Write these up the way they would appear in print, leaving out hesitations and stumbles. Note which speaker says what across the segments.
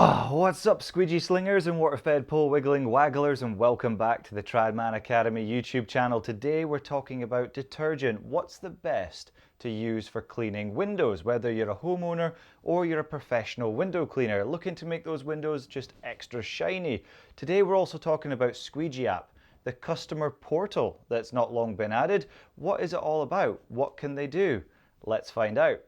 Speaker 1: What's up, squeegee slingers and water-fed pole wiggling wagglers, and welcome back to the Tradman Academy YouTube channel. Today we're talking about detergent. What's the best to use for cleaning windows, whether you're a homeowner or you're a professional window cleaner looking to make those windows just extra shiny. Today we're also talking about Squeegee App, the customer portal that's not long been added. What is it all about? What can they do? Let's find out.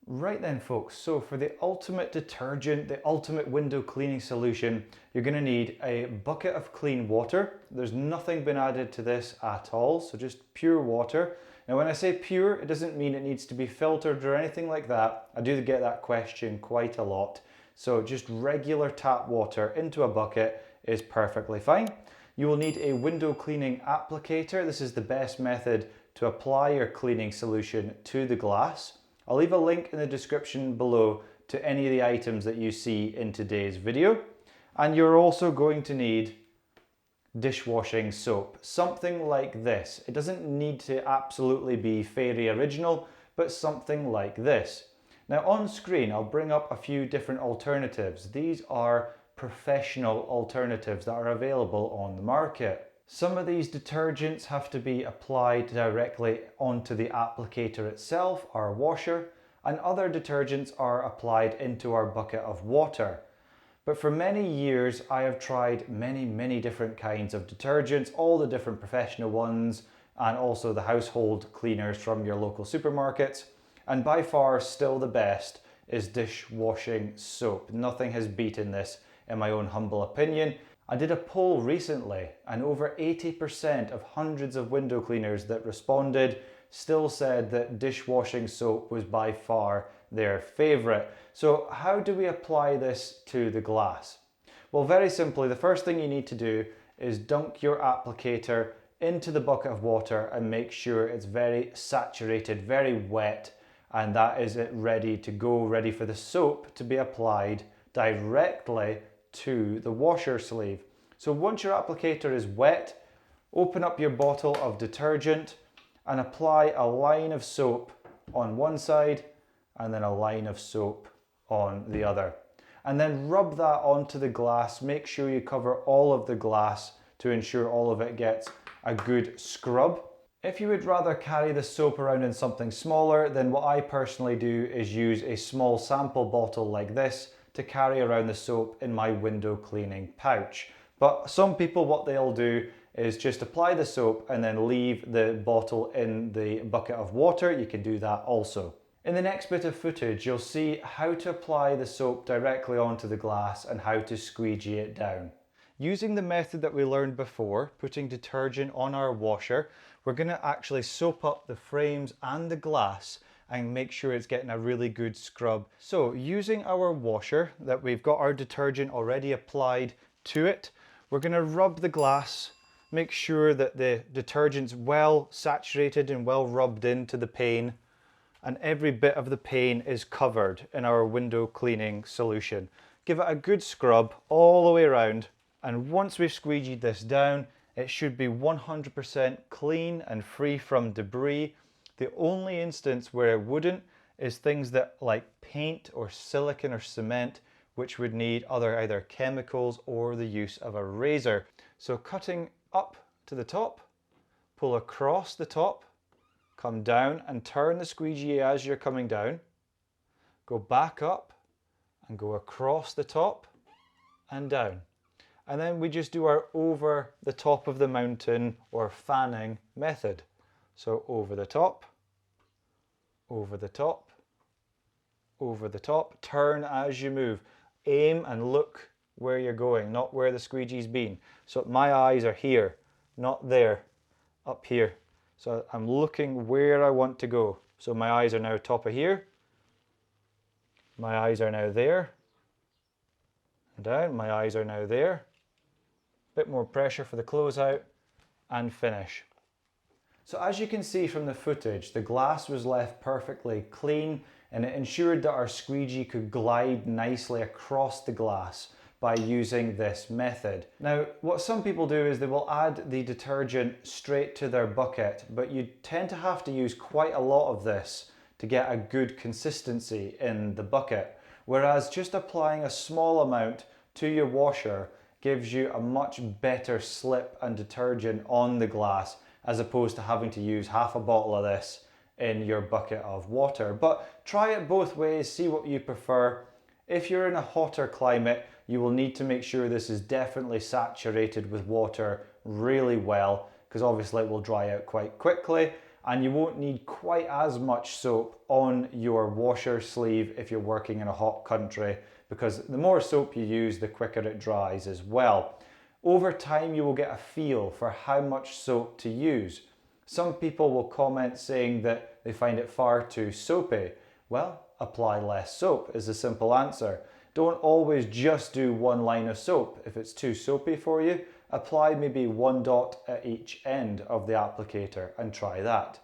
Speaker 1: Right then folks, so for the ultimate detergent, the ultimate window cleaning solution, you're going to need a bucket of clean water. There's nothing been added to this at all, so just pure water. Now when I say pure, it doesn't mean it needs to be filtered or anything like that. I do get that question quite a lot. So just regular tap water into a bucket is perfectly fine. You will need a window cleaning applicator. This is the best method to apply your cleaning solution to the glass. I'll leave a link in the description below to any of the items that you see in today's video. And you're also going to need dishwashing soap, something like this. It doesn't need to absolutely be Fairy Original, but something like this. Now on screen, I'll bring up a few different alternatives. These are professional alternatives that are available on the market. Some of these detergents have to be applied directly onto the applicator itself, our washer, and other detergents are applied into our bucket of water. But for many years, I have tried many different kinds of detergents, all the different professional ones, and also the household cleaners from your local supermarkets. And by far, still the best is dishwashing soap. Nothing has beaten this, in my own humble opinion. I did a poll recently and over 80% of hundreds of window cleaners that responded still said that dishwashing soap was by far their favourite. So how do we apply this to the glass? Well, very simply, the first thing you need to do is dunk your applicator into the bucket of water and make sure it's very saturated, very wet, and that is it ready to go, ready for the soap to be applied directly to the washer sleeve. So once your applicator is wet, open up your bottle of detergent and apply a line of soap on one side and then a line of soap on the other. And then rub that onto the glass. Make sure you cover all of the glass to ensure all of it gets a good scrub. If you would rather carry the soap around in something smaller, then what I personally do is use a small sample bottle like this to carry around the soap in my window cleaning pouch. But some people, what they'll do is just apply the soap and then leave the bottle in the bucket of water. You can do that also. In the next bit of footage, you'll see how to apply the soap directly onto the glass and how to squeegee it down. Using the method that we learned before, putting detergent on our washer, we're going to actually soap up the frames and the glass and make sure it's getting a really good scrub. So using our washer that we've got our detergent already applied to it, we're going to rub the glass, make sure that the detergent's well saturated and well rubbed into the pane, and every bit of the pane is covered in our window cleaning solution. Give it a good scrub all the way around, and once we've squeegeed this down, it should be 100% clean and free from debris. The only instance where it wouldn't is things that like paint or silicone or cement, which would need either chemicals or the use of a razor. So cutting up to the top, pull across the top, come down and turn the squeegee as you're coming down, go back up and go across the top and down. And then we just do our over the top of the mountain or fanning method. So over the top, over the top, over the top, turn as you move. Aim and look where you're going, not where the squeegee's been. So my eyes are here, not there, up here. So I'm looking where I want to go. So my eyes are now top of here. My eyes are now there. And down, my eyes are now there. Bit more pressure for the closeout and finish. So as you can see from the footage, the glass was left perfectly clean and it ensured that our squeegee could glide nicely across the glass by using this method. Now, what some people do is they will add the detergent straight to their bucket, but you tend to have to use quite a lot of this to get a good consistency in the bucket. Whereas just applying a small amount to your washer gives you a much better slip and detergent on the glass, as opposed to having to use half a bottle of this in your bucket of water. But try it both ways, see what you prefer. If you're in a hotter climate, you will need to make sure this is definitely saturated with water really well, because obviously it will dry out quite quickly, and you won't need quite as much soap on your washer sleeve if you're working in a hot country, because the more soap you use, the quicker it dries as well. Over time, you will get a feel for how much soap to use. Some people will comment saying that they find it far too soapy. Well, apply less soap is the simple answer. Don't always just do one line of soap. If it's too soapy for you, apply maybe one dot at each end of the applicator and try that.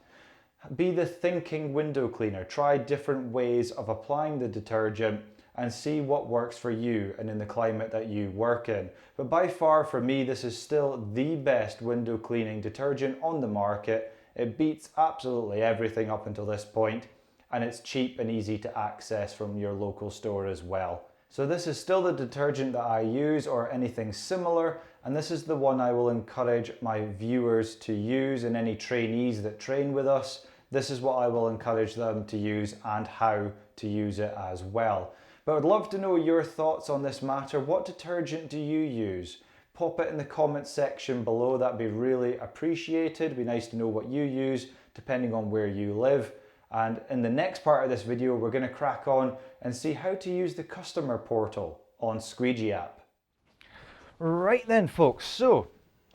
Speaker 1: Be the thinking window cleaner. Try different ways of applying the detergent and see what works for you and in the climate that you work in. But by far for me, this is still the best window cleaning detergent on the market. It beats absolutely everything up until this point, and it's cheap and easy to access from your local store as well. So this is still the detergent that I use, or anything similar, and this is the one I will encourage my viewers to use, and any trainees that train with us. This is what I will encourage them to use and how to use it as well. But I'd love to know your thoughts on this matter. What detergent do you use? Pop it in the comments section below. That'd be really appreciated. It'd be nice to know what you use depending on where you live. And in the next part of this video, we're going to crack on and see how to use the customer portal on Squeegee App. Right then, folks. So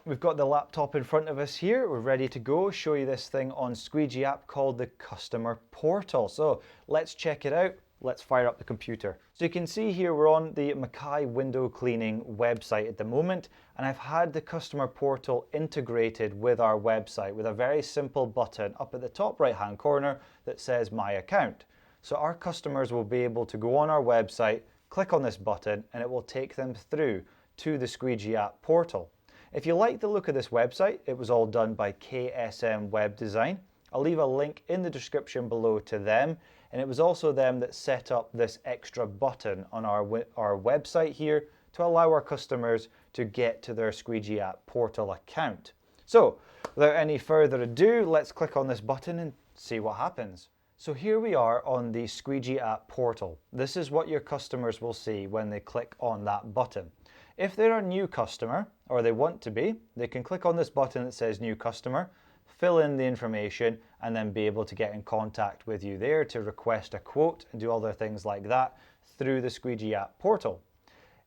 Speaker 1: we've got the laptop in front of us here. We're ready to go. Show you this thing on Squeegee App called the customer portal. So let's check it out. Let's fire up the computer. So you can see here we're on the Mackay window cleaning website at the moment, and I've had the customer portal integrated with our website with a very simple button up at the top right hand corner that says My Account. So our customers will be able to go on our website, click on this button, and it will take them through to the Squeegee App portal. If you like the look of this website, it was all done by KSM Web Design. I'll leave a link in the description below to them. And it was also them that set up this extra button on our website here to allow our customers to get to their Squeegee App portal account. So without any further ado, let's click on this button and see what happens. So here we are on the Squeegee App portal. This is what your customers will see when they click on that button. If they're a new customer, or they want to be, they can click on this button that says New Customer, fill in the information, and then be able to get in contact with you there to request a quote and do other things like that through the Squeegee App portal.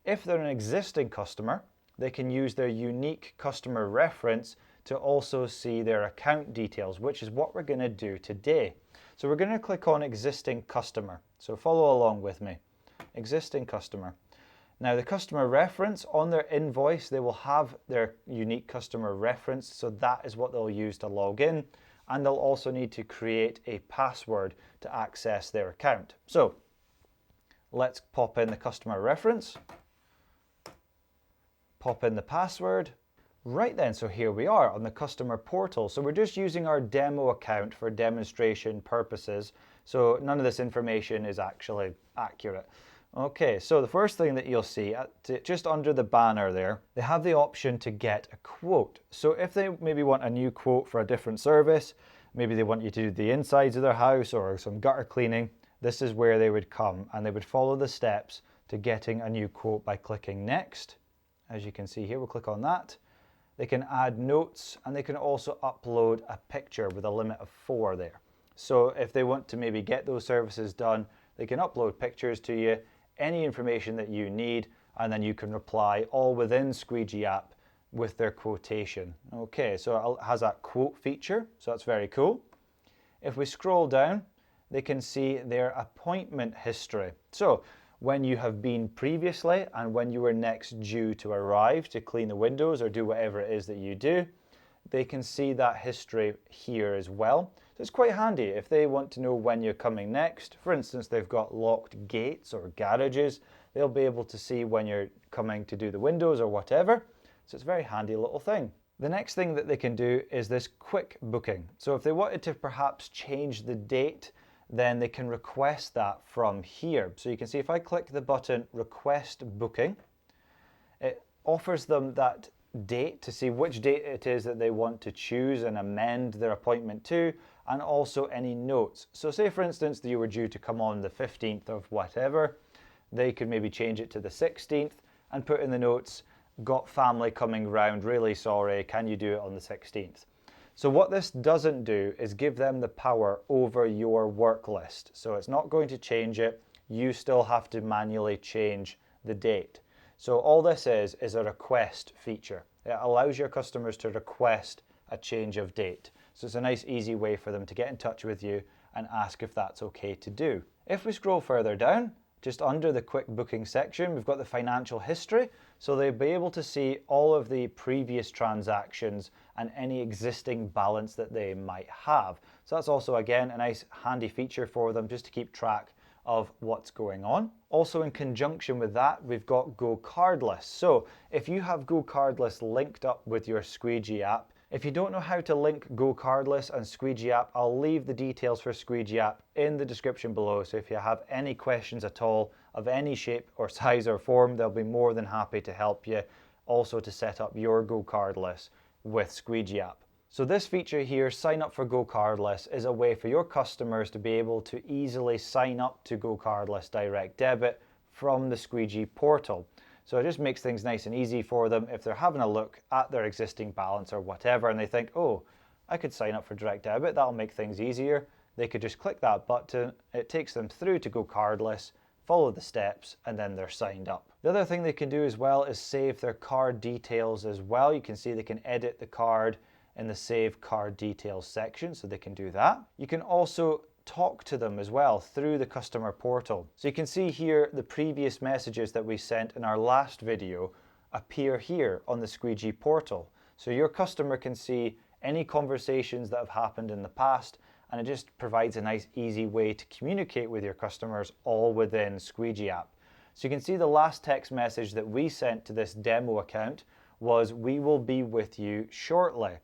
Speaker 1: If they're an existing customer, they can use their unique customer reference to also see their account details, which is what we're going to do today. So we're going to click on Existing Customer. So follow along with me. Existing Customer. Now the customer reference on their invoice, they will have their unique customer reference, so that is what they'll use to log in, and they'll also need to create a password to access their account. So let's pop in the customer reference, pop in the password. Right then, so here we are on the customer portal. So we're just using our demo account for demonstration purposes, so none of this information is actually accurate. Okay, so the first thing that you'll see, just under the banner there, they have the option to get a quote. So if they maybe want a new quote for a different service, maybe they want you to do the insides of their house or some gutter cleaning, this is where they would come and they would follow the steps to getting a new quote by clicking Next. As you can see here, we'll click on that. They can add notes, and they can also upload a picture with a limit of 4 there. So if they want to maybe get those services done, they can upload pictures to you, any information that you need, and then you can reply all within Squeegee App with their quotation. Okay, so it has that quote feature, so that's very cool. If we scroll down, they can see their appointment history. So when you have been previously and when you were next due to arrive to clean the windows or do whatever it is that you do, they can see that history here as well. So it's quite handy if they want to know when you're coming next. For instance, they've got locked gates or garages, they'll be able to see when you're coming to do the windows or whatever. So it's a very handy little thing. The next thing that they can do is this quick booking. So if they wanted to perhaps change the date then they can request that from here. So you can see if I click the button Request Booking, it offers them that date to see which date it is that they want to choose and amend their appointment to, and also any notes. So say for instance that you were due to come on the 15th of whatever, they could maybe change it to the 16th and put in the notes, got family coming round, really sorry, can you do it on the 16th? So what this doesn't do is give them the power over your work list. So it's not going to change it. You still have to manually change the date. So all this is a request feature. It allows your customers to request a change of date. So it's a nice easy way for them to get in touch with you and ask if that's okay to do. If we scroll further down, just under the quick booking section, we've got the financial history. So they'll be able to see all of the previous transactions and any existing balance that they might have. So that's also, again, a nice handy feature for them just to keep track of what's going on. Also in conjunction with that, we've got Go Cardless. So if you have Go Cardless linked up with your Squeegee app, if you don't know how to link Go Cardless and Squeegee App, I'll leave the details for Squeegee App in the description below. So if you have any questions at all of any shape or size or form, they'll be more than happy to help you also to set up your Go Cardless with Squeegee App. So this feature here, sign up for Go Cardless, is a way for your customers to be able to easily sign up to Go Cardless Direct Debit from the Squeegee portal. So it just makes things nice and easy for them if they're having a look at their existing balance or whatever and they think, oh, I could sign up for direct debit, that'll make things easier. They could just click that button, it takes them through to Go Cardless, follow the steps, and then they're signed up. The other thing they can do as well is save their card details as well. You can see they can edit the card in the Save Card Details section, so they can do that. You can also talk to them as well through the customer portal. So you can see here the previous messages that we sent in our last video appear here on the Squeegee portal. So your customer can see any conversations that have happened in the past, and it just provides a nice easy way to communicate with your customers all within Squeegee App. So you can see the last text message that we sent to this demo account was, "We will be with you shortly."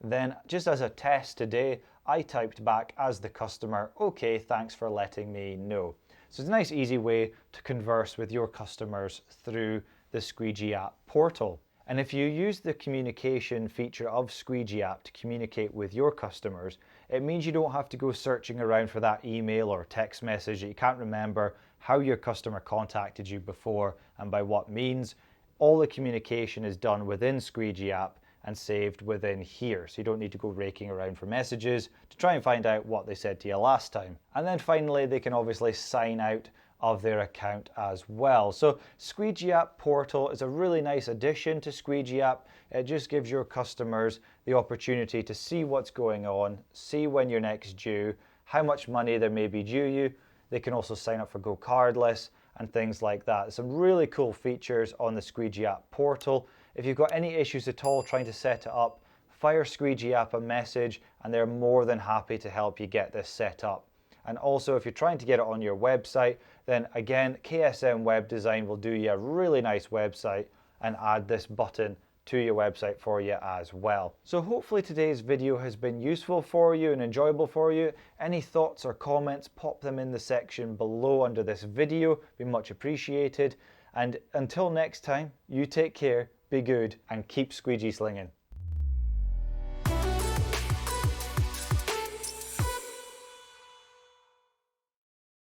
Speaker 1: Then just as a test today, I typed back as the customer, "Okay, thanks for letting me know." So it's a nice easy way to converse with your customers through the Squeegee App portal. And if you use the communication feature of Squeegee App to communicate with your customers, it means you don't have to go searching around for that email or text message that you can't remember how your customer contacted you before and by what means. All the communication is done within Squeegee App and saved within here. So you don't need to go raking around for messages to try and find out what they said to you last time. And then finally, they can obviously sign out of their account as well. So Squeegee App Portal is a really nice addition to Squeegee App. It just gives your customers the opportunity to see what's going on, see when you're next due, how much money there may be due you. They can also sign up for Go Cardless and things like that. Some really cool features on the Squeegee App Portal. If you've got any issues at all trying to set it up, fire Squeegee App a message and they're more than happy to help you get this set up. And also if you're trying to get it on your website, then again, KSM Web Design will do you a really nice website and add this button to your website for you as well. So hopefully today's video has been useful for you and enjoyable for you. Any thoughts or comments, pop them in the section below under this video. Be much appreciated. And until next time, you take care, be good, and keep squeegee slinging.